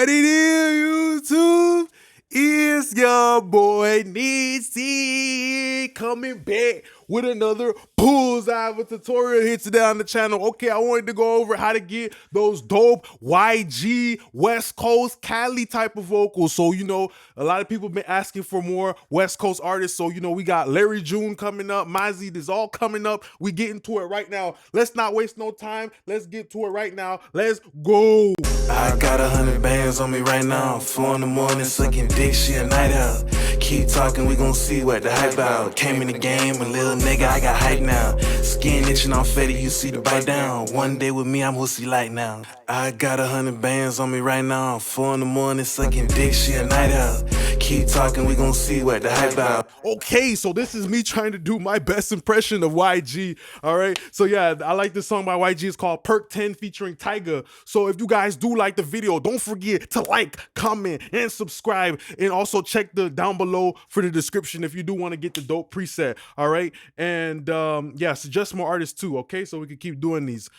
What it is, YouTube? It's your boy Nisi coming back with another bullseye of a tutorial here today on the channel. Okay, I wanted to go over how to get those dope YG West Coast Cali type of vocals. So, a lot of people been asking for more West Coast artists. So, we got Larry June coming up, Mozzie, this all coming up. We get into it right now. Let's not waste no time. Let's get to it right now. Let's go. I got 100 bands on me right now. 4 in the morning, sucking dick, she a night out. Keep talking, we gon' see what the hype out. Came in the game, a little nigga, I got hype now. Skin itching on fatty, you see the bite down. One day with me, I'm Wussy Light now. I got 100 bands on me right now. 4 in the morning, sucking dick, she a night out. Keep talking, we gon' see what the hype out. Okay, so this is me trying to do my best impression of YG. All right, so yeah, I like this song by YG. It's called Perk 10 featuring Tyga. So if you guys do like the video, don't forget to like, comment, and subscribe, and also check the down below for the description if you do want to get the dope preset. All right, and yeah, suggest more artists too. Okay, so we can keep doing these.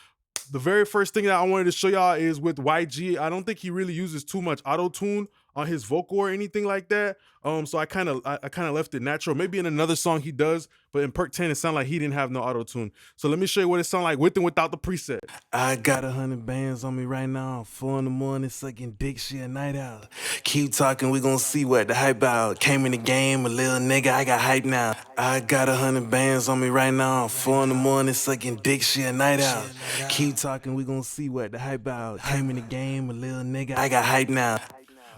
The very first thing that I wanted to show y'all is with YG. I don't think he really uses too much auto-tune on his vocal or anything like that. So I kind of left it natural. Maybe in another song he does, but in Perk 10 it sounded like he didn't have no auto-tune. So let me show you what it sounds like with and without the preset. I got 100 bands on me right now. 4 in the morning, sucking dick, she a night out. Keep talking, we gon' see what the hype out. Came in the game, a little nigga, I got hype now. I got 100 bands on me right now. 4 in the morning, sucking dick, she a night out. Keep talking, we gon' see what the hype out. Came in the game, a little nigga, I got hype now.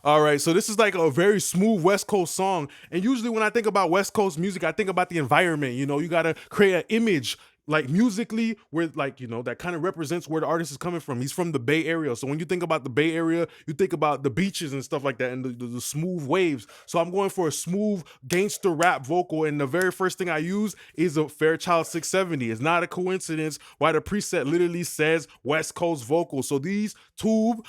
All right, so this is like a very smooth West Coast song. And usually when I think about West Coast music, I think about the environment. You gotta create an image, like musically, where that kind of represents where the artist is coming from. He's from the Bay Area. So when you think about the Bay Area, you think about the beaches and stuff like that and the smooth waves. So I'm going for a smooth gangster rap vocal. And the very first thing I use is a Fairchild 670. It's not a coincidence why the preset literally says West Coast vocal. So these tube,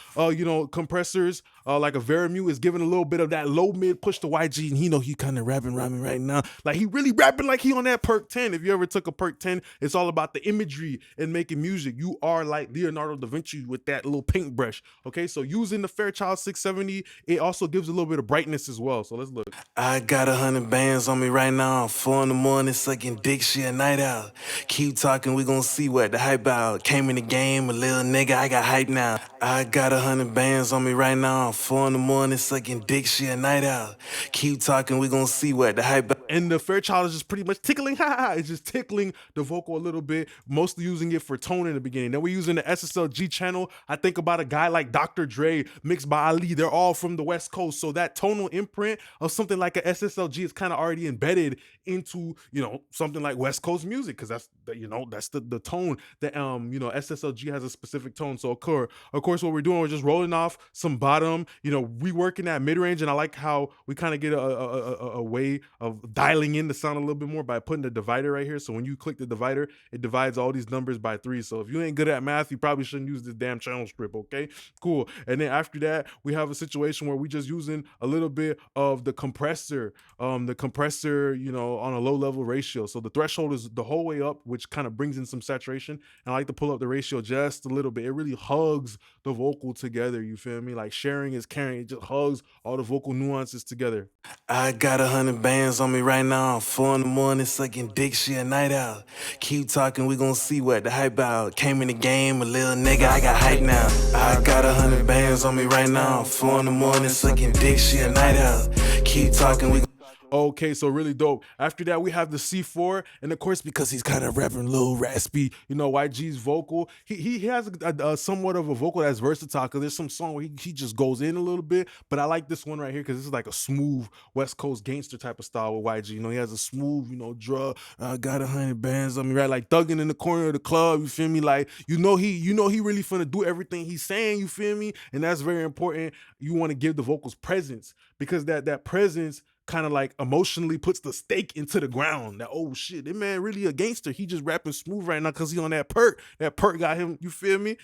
compressors, like a Verimute is giving a little bit of that low mid push to YG, and he kind of rapping right now. Like he really rapping like he on that Perk 10. If you ever took a Perk 10, it's all about the imagery and making music. You are like Leonardo da Vinci with that little paintbrush. Okay, so using the Fairchild 670, it also gives a little bit of brightness as well. So let's look. I got 100 bands on me right now. 4 in the morning, sucking dick, she a night out. Keep talking, we gon' see what the hype out. Came in the game, a little nigga, I got hype now. I got 100 bands on me right now. 4 in the morning, sucking dick, she a night out. Keep talking, we gon' see what the hype out. And the Fairchild is just pretty much tickling, it's just tickling the vocal a little bit, mostly using it for tone in the beginning. Then we're using the SSLG channel. I think about a guy like Dr. Dre, mixed by Ali. They're all from the West Coast. So that tonal imprint of something like a SSLG is kind of already embedded into, something like West Coast music, because that's the tone that, SSLG has a specific tone. So of course, what we're doing, we're just rolling off some bottom, reworking that mid-range. And I like how we kind of get a way of dialing in the sound a little bit more by putting the divider right here. So when you click the divider, it divides all these numbers by 3. So if you ain't good at math, you probably shouldn't use this damn channel strip. Okay, cool. And then after that, we have a situation where we just using a little bit of the compressor, on a low level ratio. So the threshold is the whole way up, which kind of brings in some saturation. And I like to pull up the ratio just a little bit. It really hugs the vocal together. You feel me? Like sharing is caring. It just hugs all the vocal nuances together. I got 100 bands on me right now. 4 in the morning, sucking dick, she a night out. Keep talking, we gon' see what the hype out. Came in the game, a little nigga, I got hype now. I got 100 bands on me right now. 4 in the morning, sucking dick, she a night out. Keep talking, we Okay, so really dope. After that, we have the C4, and of course, because he's kind of rapping a little raspy, YG's vocal, he has a somewhat of a vocal that's versatile, because there's some song where he just goes in a little bit, but I like this one right here, because this is like a smooth West Coast gangster type of style with YG. He has a smooth, drug, got 100 bands on me, right? Like thugging in the corner of the club, you feel me? Like, he really finna do everything he's saying, you feel me? And that's very important. You want to give the vocals presence, because that presence kind of like emotionally puts the stake into the ground. That, oh shit, that man really a gangster. He just rapping smooth right now because he on that perk. That perk got him, you feel me?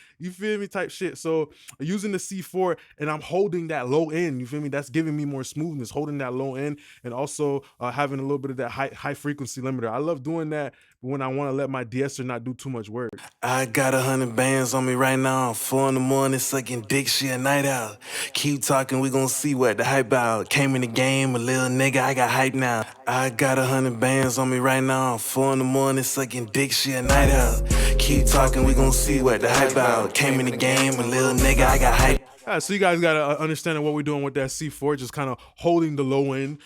Type shit. So using the C4, and I'm holding that low end, you feel me? That's giving me more smoothness, holding that low end, and also having a little bit of that high frequency limiter. I love doing that when I want to let my de-esser not do too much work. I got 100 bands on me right now. 4 in the morning, sucking dick, she a night out. Keep talking, we gon' see what the hype out. Came in the game, a little nigga, I got hype now. I got 100 bands on me right now. 4 in the morning, sucking dick, she a night out. Keep talking, we gon' see what the hype out. Came in the game, a little nigga, I got hype. So you guys got to understand what we're doing with that C4, just kind of holding the low end,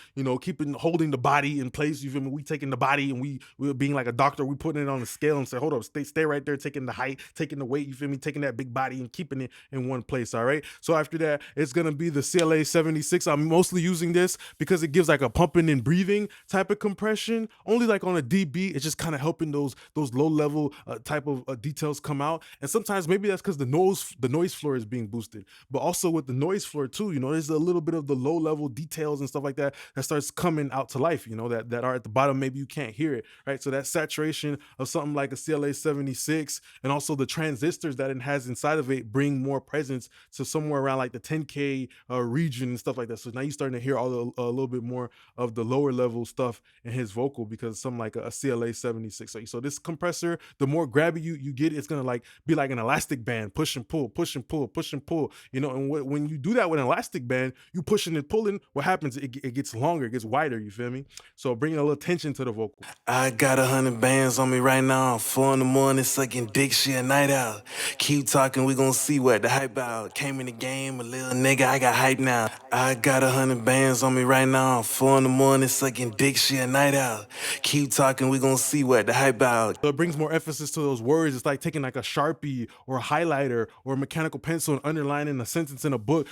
holding the body in place. You feel me? We taking the body and we're being like a doctor. We putting it on the scale and say, hold up, stay right there, taking the height, taking the weight. You feel me? Taking that big body and keeping it in one place. All right. So after that, it's gonna be the CLA 76. I'm mostly using this because it gives like a pumping and breathing type of compression. Only like on a DB, it's just kind of helping those low level type of details come out. And sometimes maybe that's because the noise floor is being boosted. But also with the noise floor too, there's a little bit of the low level details and stuff like that starts coming out to life, that are at the bottom. Maybe you can't hear it, right? So that saturation of something like a CLA 76 and also the transistors that it has inside of it bring more presence to somewhere around like the 10K region and stuff like that. So now you're starting to hear a little bit more of the lower level stuff in his vocal because something like a CLA 76. So this compressor, the more grabby you get, it's gonna like be like an elastic band, push and pull, push and pull, push and pull, and when you do that with an elastic band, you pushing and pulling, what happens? It gets longer, it gets wider, you feel me? So bringing a little tension to the vocal. I got 100 bands on me right now. 4 in the morning, sucking dick, she a night out. Keep talking, we gon' see what the hype out. Came in the game, a little nigga, I got hype now. I got 100 bands on me right now. 4 in the morning, sucking dick, she a night out. Keep talking, we gon' see what the hype out. So it brings more emphasis to those words. It's like taking like a Sharpie or a highlighter or a mechanical pencil and underlining a sentence in a book.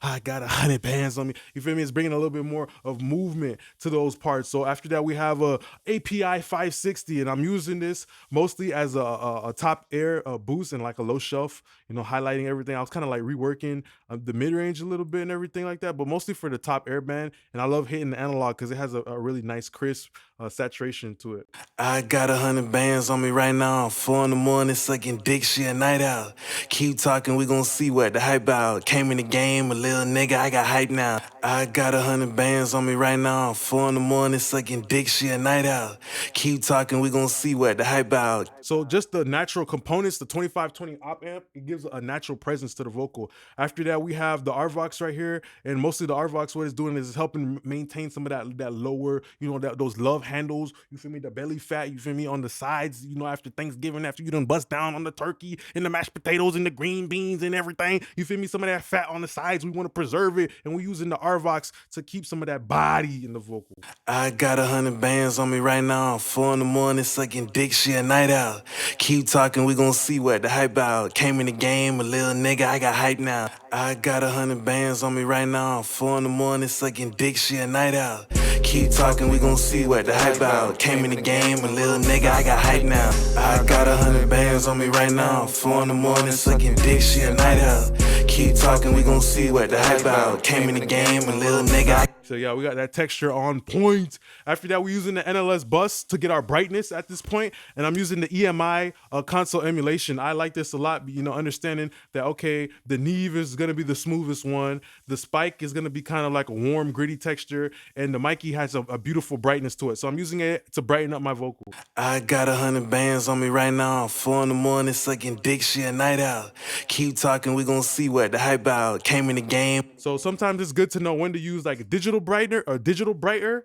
I got 100 bands on me. You feel me? It's bringing a little bit more of movement to those parts. So after that, we have a API 560, and I'm using this mostly as a top air boost and like a low shelf, highlighting everything. I was kind of like reworking the mid range a little bit and everything like that, but mostly for the top air band. And I love hitting the analog because it has a really nice crisp saturation to it. I got 100 bands on me right now. 4 in the morning, sucking dick, she a night out. Keep talking, we gon' see what the hype out. Came in the game, a little nigga, I got hype now. I got 100 bands on me right now. 4 in the morning, sucking dick, she a night out. Keep talking, we gon' see what the hype out. So just the natural components, the 2520 op amp, it gives a natural presence to the vocal. After that, we have the RVox right here, and mostly the RVox, what it's doing is it's helping maintain some of that lower, those love handles, you feel me, the belly fat, you feel me, on the sides, after Thanksgiving, after you done bust down on the turkey and the mashed potatoes and the green beans and everything, you feel me, some of that fat on the sides, we want to preserve it, and we're using the RVox to keep some of that body in the vocal. I got 100 bands on me right now. 4 in the morning, sucking dick, she a night out. Keep talking, we gon' see what the hype out. Came in the game, a little nigga, I got hype now. I got 100 bands on me right now. 4 in the morning, sucking dick, she a night out. Keep talking, we gon' see what the hype out. Came in the game, a little nigga, I got hype now. I got 100 bands on me right now. 4 in the morning, sucking dick, she a night out. Keep talking, we gon' see what the hype out. Came in the game, a little nigga. So yeah, we got that texture on point. After that, we're using the NLS bus to get our brightness at this point, and I'm using the EMI console emulation. I like this a lot, understanding that, okay, the Neve is gonna be the smoothest one, the spike is gonna be kind of like a warm, gritty texture, and the Mikey has a beautiful brightness to it. So I'm using it to brighten up my vocal. I got 100 bands on me right now. 4 in the morning, sucking dick, she a night out. Keep talking, we gon' see what the hype out. Came in the game. So sometimes it's good to know when to use like a digital brightener or digital brightener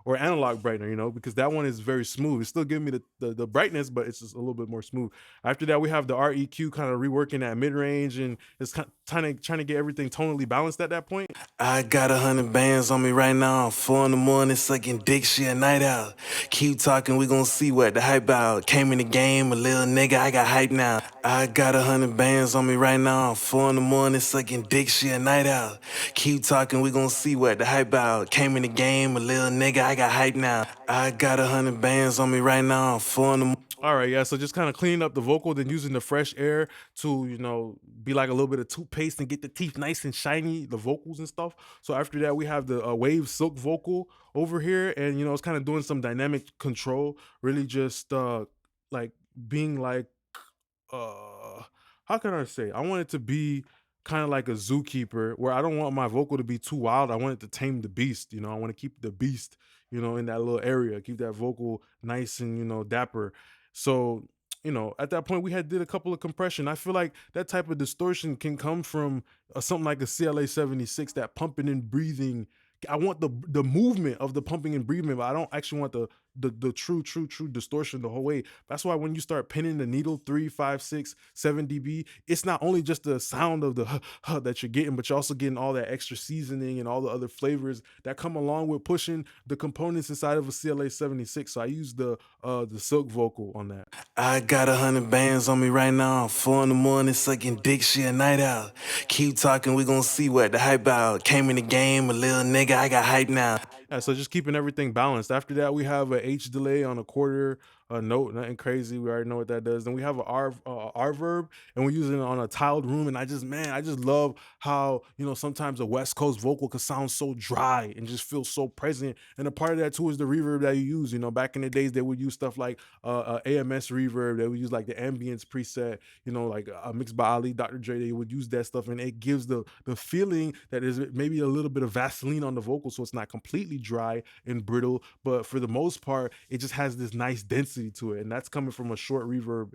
or analog brightener, because that one is very smooth. It's still giving me the brightness, but it's just a little bit more smooth. After that, we have the REQ kind of reworking that mid range, and it's kind of trying to get everything tonally balanced at that point. I got 100 bands on me right now. 4 in the morning, sucking dick, she a night out. Keep talking, we gon' see what the hype out. Came in the game, a little nigga, I got hype now. I got 100 bands on me right now. 4 in the morning, sucking dick, she a night out. Keep talking, we gon' see what the hype out. Came in the game, a little nigga, I got hype now. I got 100 bands on me right now. 4 in the All right, yeah. So just kind of cleaning up the vocal, then using the fresh air to, be like a little bit of toothpaste and get the teeth nice and shiny, the vocals and stuff. So after that, we have the Wave Silk vocal over here, and it's kind of doing some dynamic control, really just like being like, how can I say? I want it to be kind of like a zookeeper where I don't want my vocal to be too wild. I want it to tame the beast. I want to keep the beast, in that little area, keep that vocal nice and dapper. So at that point we had did a couple of compression. I feel like that type of distortion can come from something like a CLA 76, that pumping and breathing. I want the movement of the pumping and breathing, but I don't actually want the true distortion the whole way. That's why when you start pinning the needle 3, 5, 6, 7 dB, it's not only just the sound of the that you're getting, but you're also getting all that extra seasoning and all the other flavors that come along with pushing the components inside of a CLA 76. So I use the silk vocal on that. I got 100 bands on me right now. 4 in the morning, sucking dick, she a night out. Keep talking, we gon' see what the hype out. Came in the game, a little nigga, I got hype now. Yeah, so just keeping everything balanced. After that, we have a H delay on a quarter note, nothing crazy. We already know what that does. Then we have a R verb, and we're using it on a tiled room. And I just love how sometimes a West Coast vocal could sound so dry and just feel so present. And a part of that too is the reverb that you use. Back in the days they would use stuff like AMS reverb. They would use like the ambience preset. Like mixed by Ali, Dr. Dre. They would use that stuff, and it gives the feeling that is maybe a little bit of Vaseline on the vocal, so it's not completely dry and brittle, but for the most part it just has this nice density to it, and that's coming from a short reverb.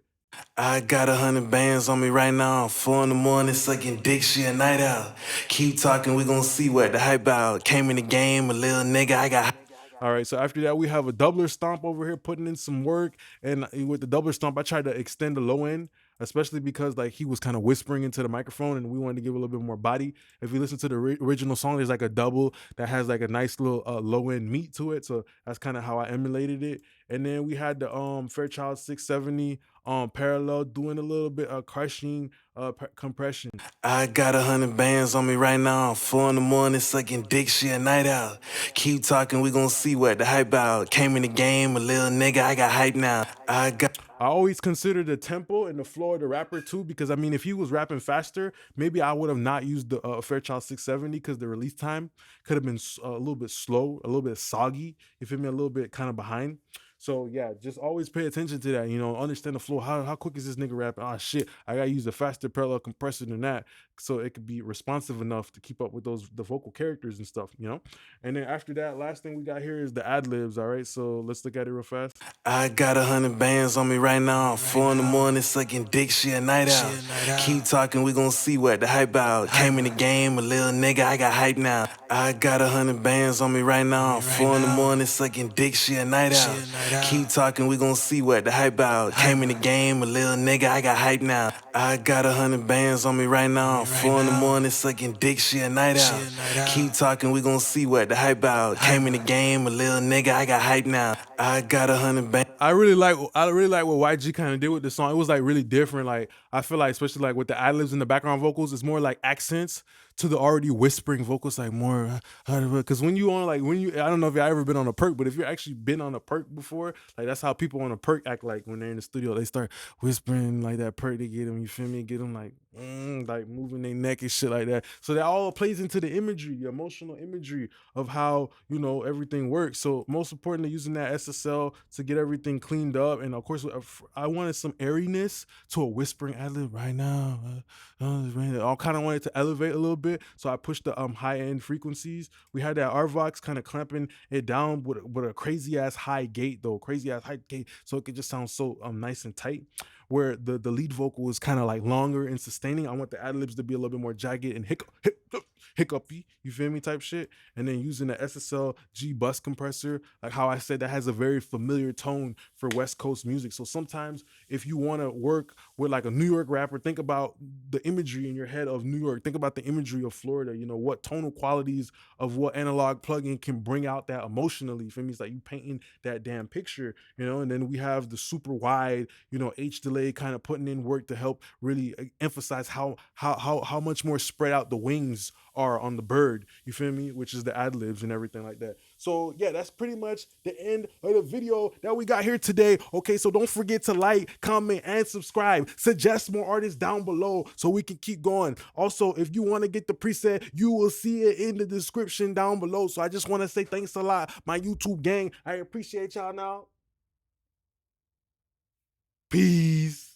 I got 100 bands on me right now. 4 in the morning, sucking dick, she a night out. Keep talking, we gon' see what the hype out. Came in the game, a little nigga, I got. All right, so after that we have a doubler stomp over here, putting in some work. And with the doubler stomp I tried to extend the low end, especially because like he was kind of whispering into the microphone and we wanted to give a little bit more body. If you listen to the original song, there's like a double that has like a nice little low end meat to it, so that's kind of how I emulated it. And then we had the Fairchild 670 parallel, doing a little bit of crushing compression. I got 100 bands on me right now. 4 in the morning, sucking dick, she a night out. Keep talking, we gon' see what the hype out. Came in the game, a little nigga, I got hype now. I always consider the tempo and the flow of the rapper too, because I mean, if he was rapping faster, maybe I would have not used the Fairchild 670, because the release time could have been a little bit slow, a little bit soggy. You feel me? A little bit kind of behind. So yeah, just always pay attention to that. Understand the flow. How quick is this nigga rapping? Ah, shit, I gotta use a faster parallel compressor than that, so it could be responsive enough to keep up with the vocal characters and stuff. And then after that, last thing we got here is the ad libs. All right, so let's look at it real fast. I got 100 bands on me right now. 4 in the morning, sucking dick, she a night out. Keep talking, we gon' see what the hype out. Came in the game, a little nigga, I got hype now. I got 100 bands on me right now. 4 in the morning, sucking dick, she a night out. Keep talking, we gon' see what the hype out. Came in the game, a little nigga, I got hype now. I got 100 bands on me right now. 4 in the morning, sucking dick, she a night out. Keep talking, we gon' see what the hype out. Came in the game, a little nigga, I got hype now. I got 100 bands. I really like what YG kind of did with the song. It was like really different. Like I feel like, especially like with the ad libs and the background vocals, it's more like accents to the already whispering vocals, like more. Because when you I don't know if you ever been on a perk, but if you're actually been on a perk before, like that's how people on a perk act like when they're in the studio. They start whispering like that perk to get them. You feel me? Get them like moving their neck and shit like that. So that all plays into the imagery, the emotional imagery of how everything works. So most importantly, using that SSL to get everything cleaned up, and of course I wanted some airiness to a whispering ad lib right now. I kind of wanted to elevate a little bit, so I pushed the high end frequencies. We had that RVox kind of clamping it down with a crazy ass high gate, so it could just sound so nice and tight. Where the lead vocal is kind of like longer and sustaining, I want the ad libs to be a little bit more jagged and hiccupy, you feel me, type shit. And then using the SSL G bus compressor, like how I said, that has a very familiar tone for West Coast music. So sometimes if you want to work with like a New York rapper, think about the imagery in your head of New York, think about the imagery of Florida, what tonal qualities of what analog plugin can bring out that emotionally. You feel me? It's like you painting that damn picture, and then we have the super wide, H delay kind of putting in work to help really emphasize how much more spread out the wings are on the bird, you feel me, which is the ad libs and everything like that. So yeah, that's pretty much the end of the video that we got here today. Okay, so don't forget to like, comment, and subscribe. Suggest more artists down below so we can keep going. Also, if you want to get the preset, you will see it in the description down below. So I just want to say thanks a lot, my YouTube gang. I appreciate y'all now. Peace.